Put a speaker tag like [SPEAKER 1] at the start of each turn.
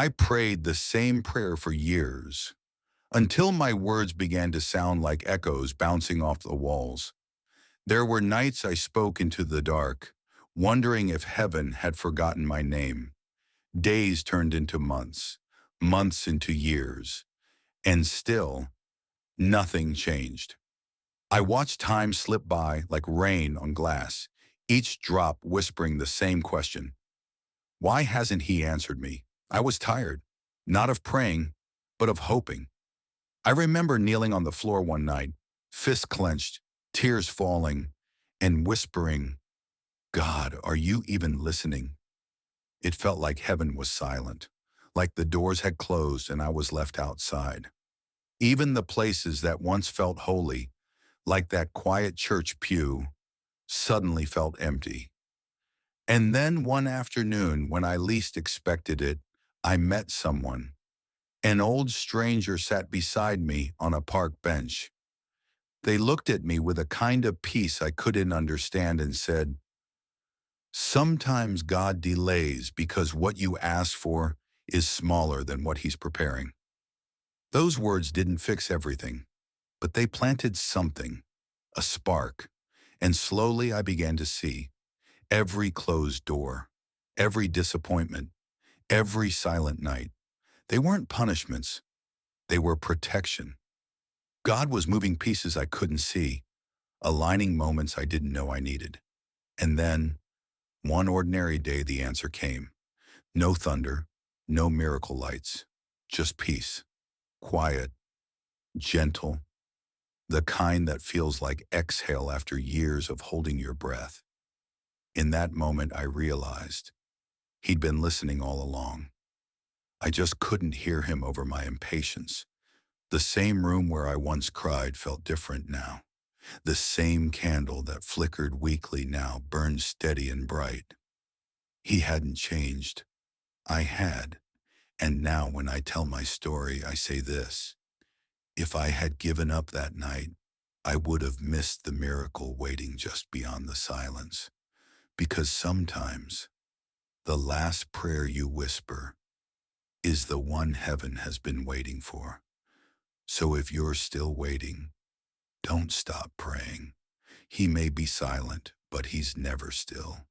[SPEAKER 1] I prayed the same prayer for years, until my words began to sound like echoes bouncing off the walls. There were nights I spoke into the dark, wondering if heaven had forgotten my name. Days turned into months, months into years, and still, nothing changed. I watched time slip by like rain on glass, each drop whispering the same question. Why hasn't he answered me? I was tired, not of praying, but of hoping. I remember kneeling on the floor one night, fists clenched, tears falling, and whispering, God, are you even listening? It felt like heaven was silent, like the doors had closed and I was left outside. Even the places that once felt holy, like that quiet church pew, suddenly felt empty. And then one afternoon, when I least expected it, I met someone. An old stranger sat beside me on a park bench. They looked at me with a kind of peace I couldn't understand and said, sometimes God delays because what you ask for is smaller than what he's preparing. Those words didn't fix everything, but they planted something, a spark, and slowly I began to see every closed door, every disappointment, every silent night. They weren't punishments, they were protection. God was moving pieces I couldn't see, aligning moments I didn't know I needed. And then, one ordinary day, the answer came. No thunder, no miracle lights, just peace, quiet, gentle, the kind that feels like exhale after years of holding your breath. In that moment, I realized he'd been listening all along. I just couldn't hear him over my impatience. The same room where I once cried felt different now. The same candle that flickered weakly now burned steady and bright. He hadn't changed. I had. And now when I tell my story, I say this. If I had given up that night, I would have missed the miracle waiting just beyond the silence. Because sometimes, the last prayer you whisper is the one heaven has been waiting for. So if you're still waiting, don't stop praying. He may be silent, but he's never still.